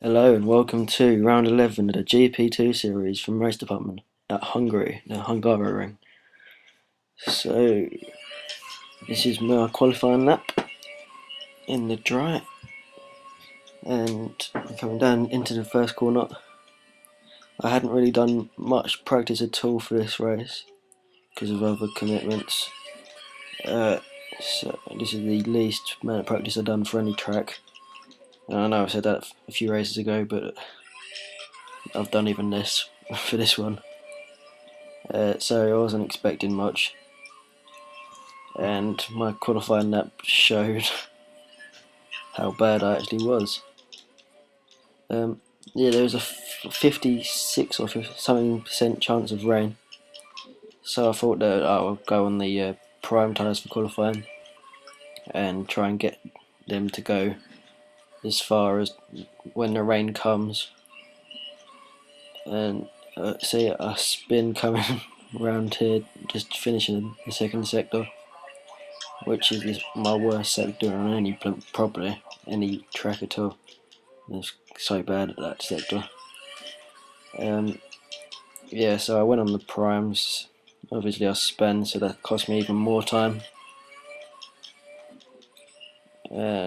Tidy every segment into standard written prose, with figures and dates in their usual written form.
Hello and welcome to round 11 of the GP2 series from Race Department at Hungary, the Hungaroring. So, this is my qualifying lap in the dry, and I'm coming down into the first corner. I hadn't really done much practice at all for this race because of other commitments. So, this is the least amount of practice I've done for any track. And I know I said that a few races ago, but I've done even this for this one. So I wasn't expecting much, and my qualifying lap showed how bad I actually was. Yeah, there was a 56 or something% chance of rain, so I thought that I would go on the prime tyres for qualifying and try and get them to go as far as when the rain comes. And see a spin coming around here, just finishing the second sector, which is my worst sector on any probably any track at all. It's so bad at that sector. Yeah, so I went on the primes. Obviously I spun, so that cost me even more time.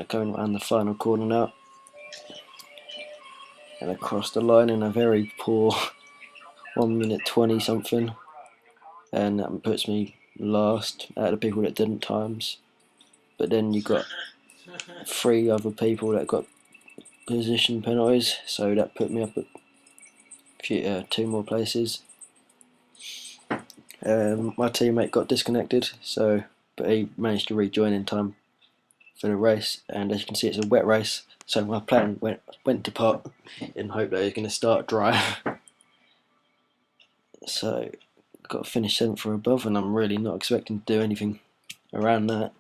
Going around the final corner now, and across the line in a very poor 1 minute 20 something, and that puts me last out of the people that didn't times. But then you got 3 other people that got position penalties, so that put me up at 2 more places. My teammate got disconnected, but he managed to rejoin in time for the race, and as you can see it's a wet race, so my plan went to pot in hope that it was going to start dry. So got to finish 7th or above, and I'm really not expecting to do anything around that.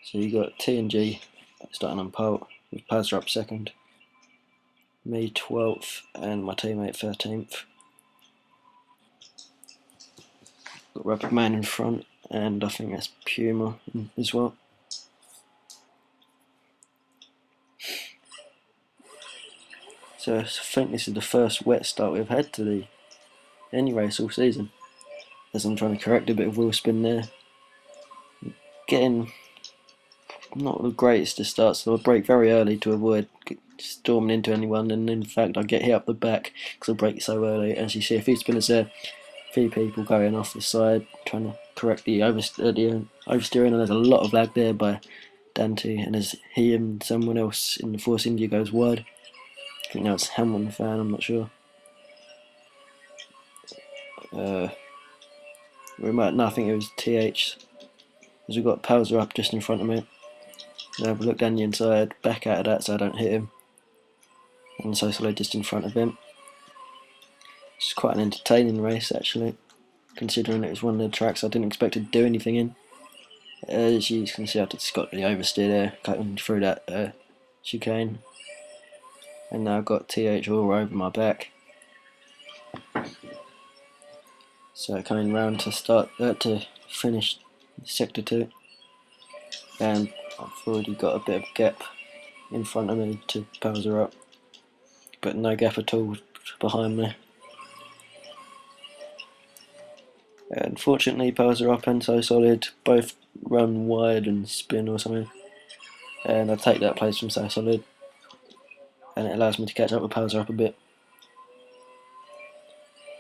So you got T and G starting on pole, with Pazza up 2nd, me 12th, and my teammate 13th. Got Rubber Man in front, and I think that's Puma as well. So I think this is the first wet start we've had to any race all season, as I'm trying to correct a bit of wheel spin there. Getting not the greatest of starts, so I brake very early to avoid storming into anyone, and in fact I get hit up the back because I brake so early. As you see, a few spinners there, a few people going off the side trying to correct the oversteering, and there's a lot of lag there by Dante, and as he and someone else in the Force India goes wide. I think now it's Hamilton fan, I'm not sure. I think it was TH, as we got Powser up just in front of me. Then I've looked down the inside, back out of that so I don't hit him, and so solid just in front of him. It's quite an entertaining race actually, considering it was one of the tracks I didn't expect to do anything in. As you can see, I just got the oversteer there, cutting through that chicane, and now I've got TH all over my back. So coming round to finish sector 2, and I've already got a bit of gap in front of me to Powser up, but no gap at all behind me. Unfortunately, Powser up and So Solid both run wide and spin or something, and I take that place from So Solid, and it allows me to catch up with Powser up a bit.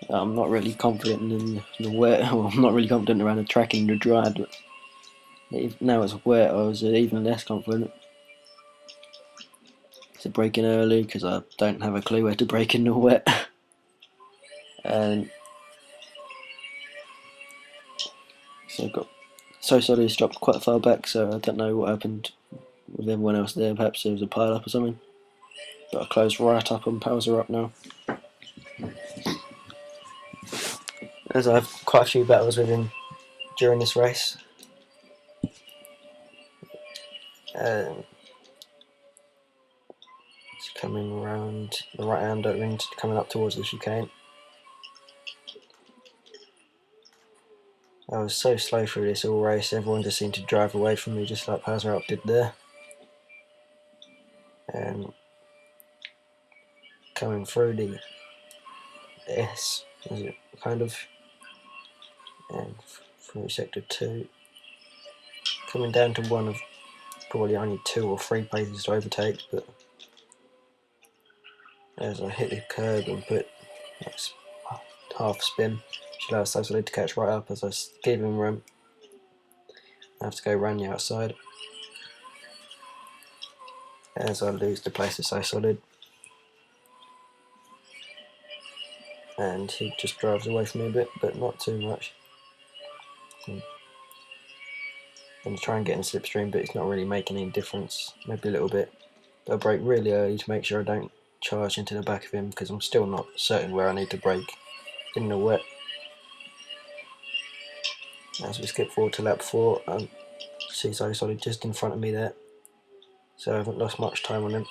I'm not really confident in the wet, well, I'm not really confident around the track in the dry, but now it's wet I was even less confident. So braking early because I don't have a clue where to brake in the wet. And so I've got So Solid's dropped quite far back, so I don't know what happened with everyone else there. Perhaps there was a pile up or something, but I closed right up on Powser up now, as I have quite a few battles with him during this race. It's coming around the right hand ring, coming up towards the chicane. I was so slow through this all race, everyone just seemed to drive away from me just like Powser up did there. And coming through the S, is it kind of, and through sector 2, coming down to one of probably only 2 or 3 places to overtake, but as I hit the curb and put half spin, which allows So Solid to catch right up as I give him room. I have to go round the outside as I lose the place to So Solid, and he just drives away from me a bit, but not too much. I'm going to try and get in slipstream, but it's not really making any difference, maybe a little bit. But I brake really early to make sure I don't charge into the back of him, because I'm still not certain where I need to brake in the wet. As we skip forward to lap 4, see So Solid just in front of me there, so I haven't lost much time on him.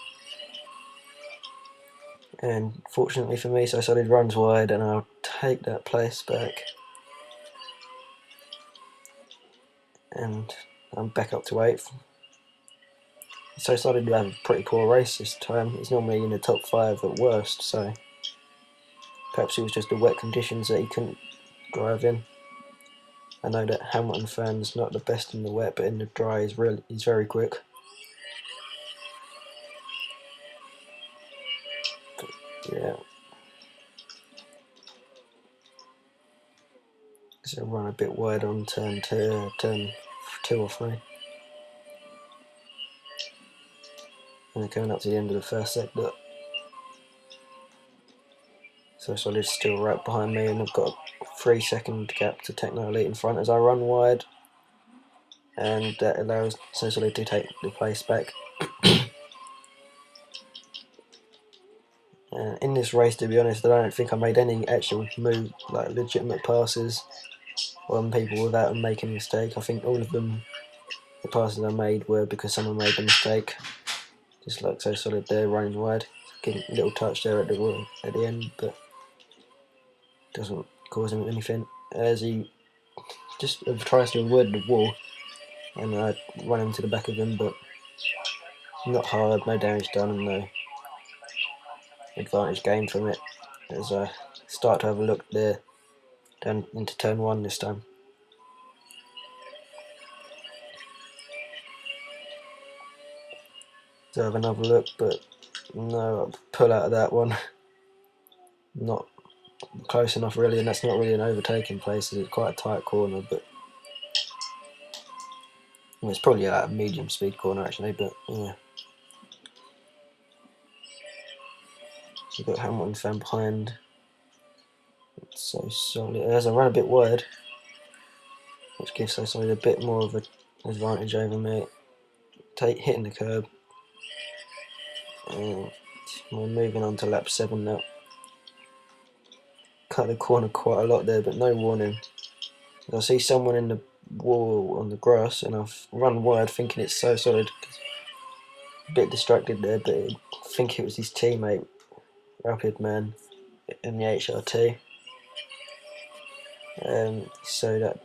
And fortunately for me, So Solid runs wide, and I'll take that place back. And I'm back up to 8th. So Solid to have a pretty poor race this time. He's normally in the top 5 at worst, so perhaps it was just the wet conditions that he couldn't drive in. I know that Hamilton fan's not the best in the wet, but in the dry he's very quick. But yeah. So run a bit wide on turn 2 or 3. And they're coming up to the end of the first sector. So Solid's still right behind me, and I've got a 3-second gap to Techno Elite in front as I run wide, and that allows So Solid to take the place back. In this race, to be honest, I don't think I made any actual move, like legitimate passes on people without them making a mistake. I think all of them, the passes I made were because someone made a mistake. Just like So Solid there, running wide, getting a little touch there at the end, but doesn't cause him anything. As he just tries to avoid the wall, and I run into the back of him, but not hard, no damage done, and no advantage gained from it. As I start to have a look there, down into turn 1 this time. So I have another look, but no, I'll pull out of that one. Not close enough really, and that's not really an overtaking place. It's quite a tight corner, but it's probably a medium speed corner actually, but yeah. So you've got Hamilton fan behind. It's So Solid. As I run a bit wide, which gives So Solid a bit more of an advantage over me. Hitting the curb. And we're moving on to lap 7 now. Cut the corner quite a lot there, but no warning. I see someone in the wall on the grass, and I've run wide thinking it's So Solid. A bit distracted there, but I think it was his teammate, Rapid Man, in the HRT. So that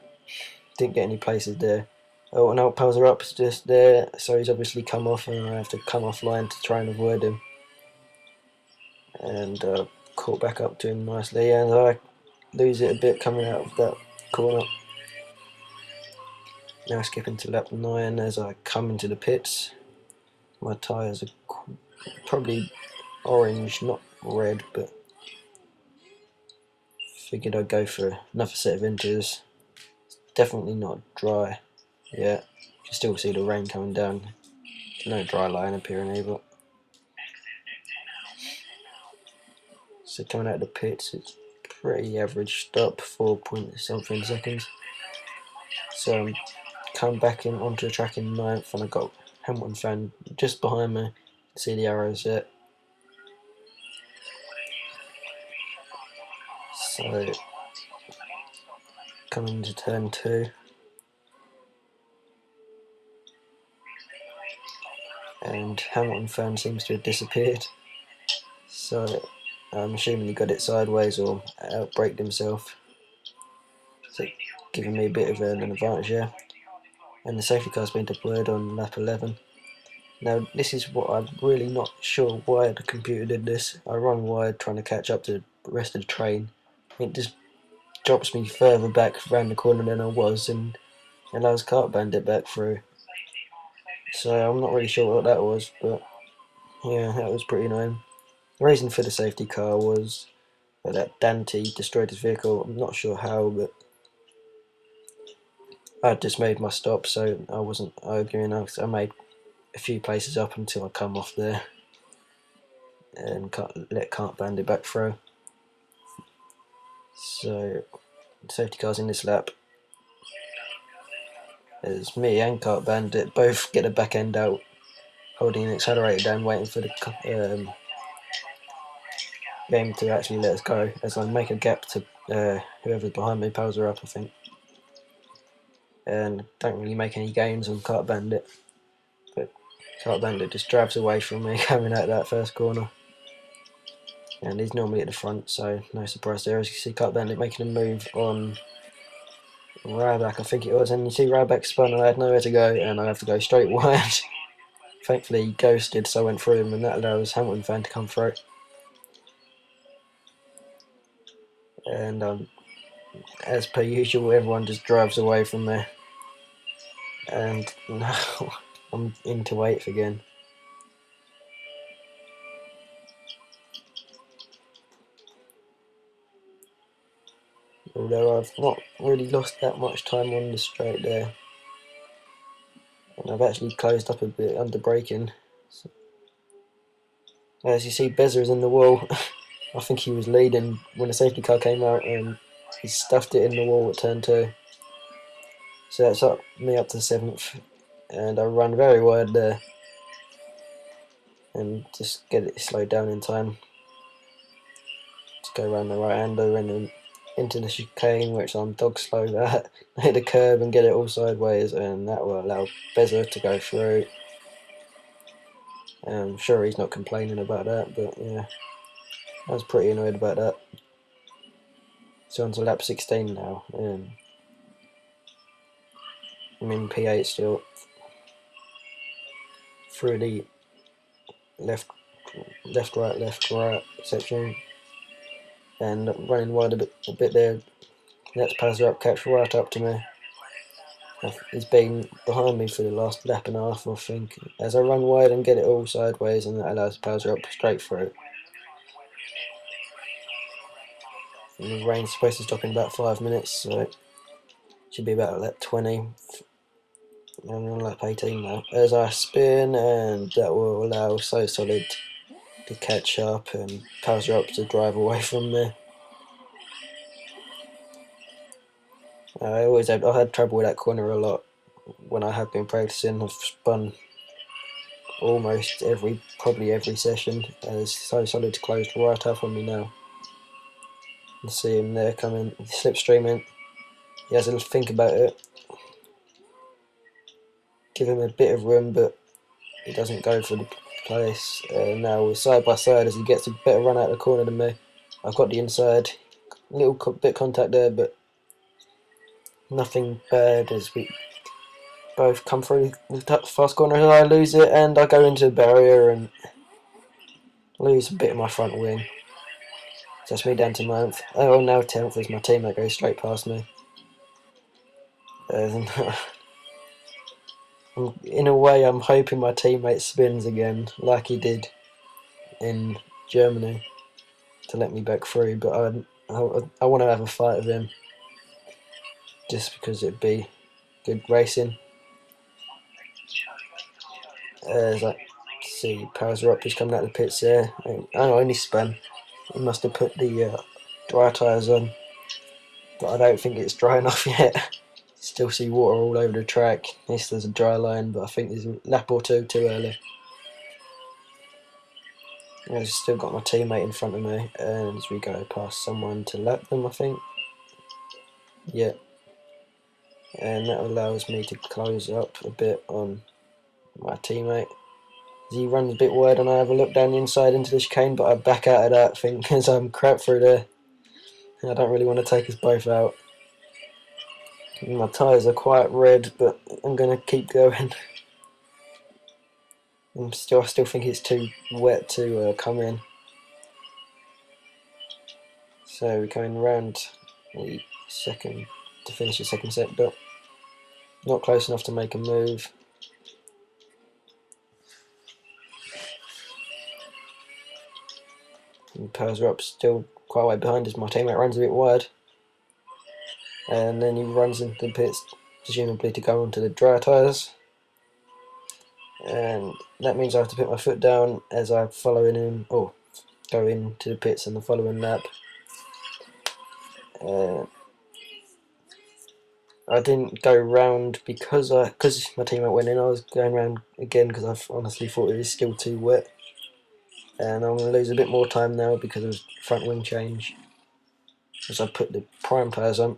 didn't get any places there. Oh, and Outpowser Up's just there, so he's obviously come off, and I have to come offline to try and avoid him. And caught back up to him nicely, and I lose it a bit coming out of that corner. Now skipping to lap 9 as I come into the pits. My tyres are probably orange, not red, but figured I'd go for another set of inters. It's definitely not dry yet. You can still see the rain coming down. No dry line appearing either. So coming out of the pits, it's pretty average stop, 4 point something seconds. So I'm come back in onto the track in 9th, and I got Hamilton fan just behind me. See the arrows yet? So coming into turn 2, and Hamilton fan seems to have disappeared. So I'm assuming he got it sideways or outbraked himself. So giving me a bit of an advantage here. And the safety car's been deployed on lap 11. Now this is what I'm really not sure why the computer did this. I run wide trying to catch up to the rest of the train. It just drops me further back around the corner than I was and allows Cart Bandit back through. So I'm not really sure what that was, but yeah, that was pretty annoying. The reason for the safety car was that Dante destroyed his vehicle. I'm not sure how, but I just made my stop, so I wasn't arguing. I made a few places up until I come off there and let Cart Bandit back through. So safety cars in this lap. As me and Cart Bandit both get the back end out, holding the accelerator down, waiting for the game to actually let us go. As I make a gap to whoever's behind me, powers her up, I think, and don't really make any gains on Cart Bandit. But Cart Bandit just drives away from me coming out that first corner. And he's normally at the front, so no surprise there. As you see, Cart Bandit making a move on Ryback, I think it was, and you see Ryback spun, and I had nowhere to go, and I have to go straight wide. Thankfully, he ghosted, so I went through him, and that allows Hamilton fan to come through. And as per usual, everyone just drives away from me. And now I'm into 8th again. Although I've not really lost that much time on the straight there. And I've actually closed up a bit under braking. So, as you see, Bezza is in the wall. I think he was leading when the safety car came out and he stuffed it in the wall at turn 2. So that's me up to 7th. And I run very wide there. And just get it slowed down in time. Just go around the right hander and then into the chicane, which I'm dog slow at, hit the curb and get it all sideways, and that will allow Bezza to go through. I'm sure he's not complaining about that, but yeah, I was pretty annoyed about that. So on to lap 16 now, and I'm in P8 still, through the left, right section, and running wide a bit there. Let's pass her up, catch right up to me. He's been behind me for the last lap and a half, I think. As I run wide and get it all sideways, and that allows Powser up straight through. And the rain's supposed to stop in about 5 minutes, so it should be about lap 20. I'm on lap 18 now. As I spin, and that will allow So Solid to catch up and Powser up to drive away from me. I had trouble with that corner a lot when I have been practicing. I've spun almost probably every session, as So Solid's closed right up on me now. You see him there coming, slipstreaming. He has a think about it. Give him a bit of room, but he doesn't go for the place. Now we're side by side as he gets a better run out of the corner than me. I've got the inside, a little bit of contact there, but nothing bad as we both come through the fast corner and I lose it, and I go into the barrier and lose a bit of my front wing. So that's me down to 9th. Oh, now 10th as my teammate goes straight past me. In a way, I'm hoping my teammate spins again, like he did in Germany, to let me back through. But I want to have a fight with him, just because it'd be good racing. As I see, Powers up, he's coming out of the pits there. I only spun. He must have put the dry tyres on, but I don't think it's dry enough yet. Still see water all over the track. Yes, there's a dry line, but I think there's a lap or two too early. I've still got my teammate in front of me, and as we go past someone to lap them, I think. Yeah. And that allows me to close up a bit on my teammate. As he runs a bit wide, and I have a look down the inside into the chicane, but I back out of that thing because I'm crap through there. I don't really want to take us both out. My tyres are quite red, but I'm going to keep going. I still think it's too wet to come in. So we're going round the second to finish the second set, but not close enough to make a move. And powers are up, still quite a way behind as my teammate runs a bit wide. And then he runs into the pits, presumably to go onto the dry tyres. And that means I have to put my foot down as I follow in him, or go into the pits on the following lap. I didn't go round because my teammate went in. I was going round again because I honestly thought it was still too wet. And I'm going to lose a bit more time now because of front wing change. As I put the prime tyres on,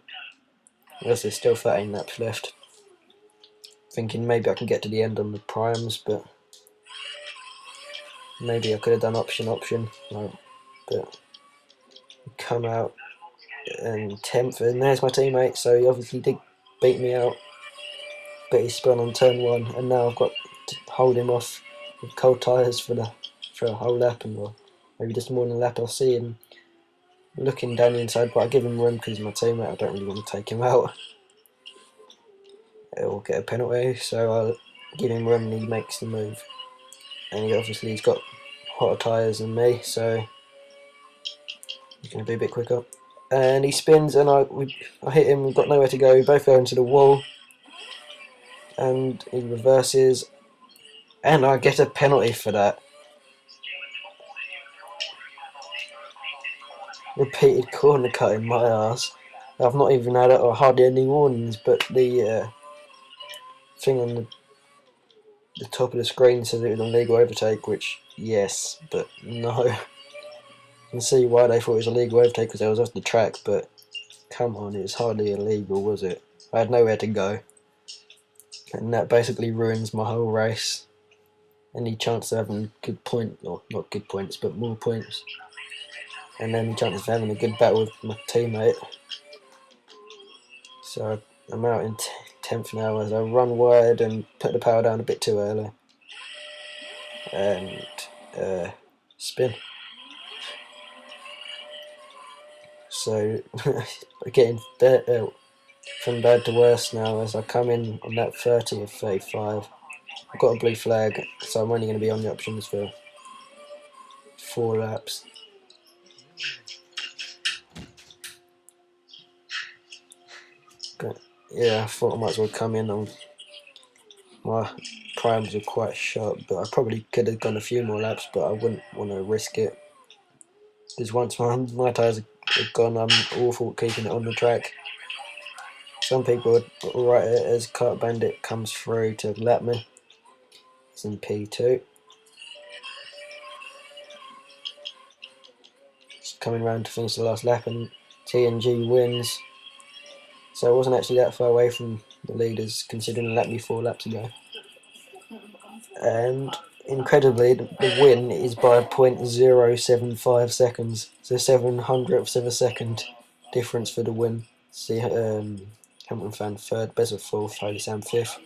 as there's still 13 laps left. Thinking maybe I can get to the end on the primes, but maybe I could have done option, but come out and 10th, and there's my teammate, so he obviously did beat me out, but he spun on turn 1, and now I've got to hold him off with cold tyres for a whole lap, or maybe just more than a lap. I'll see him looking down the inside, but I give him room because he's my teammate. I don't really want to take him out. It will get a penalty, so I'll give him room and he makes the move. And he's got hotter tyres than me, so he's going to be a bit quicker. And he spins, and I hit him. We've got nowhere to go. We both go into the wall, and he reverses, and I get a penalty for that. Repeated corner cut in my arse. I've not even had hardly any warnings, but the thing on the top of the screen says it was an illegal overtake, which yes, but no. I can see why they thought it was a legal overtake because I was off the track, but come on, it was hardly illegal, was it? I had nowhere to go, and that basically ruins my whole race. Any chance of having good points, or not good points, but more points, and any chance of having a good battle with my teammate. So I'm out in 10th now as I run wide and put the power down a bit too early, and spin. So getting from bad to worse now as I come in on that 30 of 35. I've got a blue flag, so I'm only going to be on the options for 4 laps. But yeah, I thought I might as well come in on my primes are quite sharp, but I probably could have gone a few more laps, but I wouldn't want to risk it. Because once my tyres are gone, I'm awful at keeping it on the track. Some people would write it as Kart Bandit comes through to lap me. It's in P2. It's coming round to finish the last lap, and TNG wins. So I wasn't actually that far away from the leaders, considering they lapped me 4 laps ago. And incredibly, the win is by 0.075 seconds, so 700ths of a second difference for the win. See, Hamilton found 3rd, Bez 4th, Holy Sam 5th,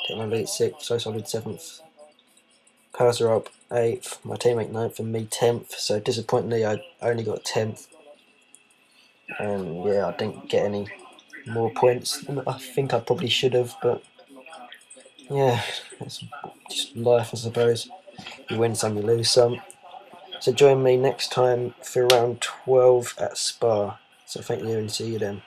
Techno Elite 6th, So Solid 7th, Cars are up 8th, my teammate 9th, and me 10th. So disappointingly, I only got 10th, and yeah, I didn't get any more points than I think I probably should have, but yeah, it's just life, I suppose. You win some, you lose some. So join me next time for round 12 at Spa. So thank you and see you then.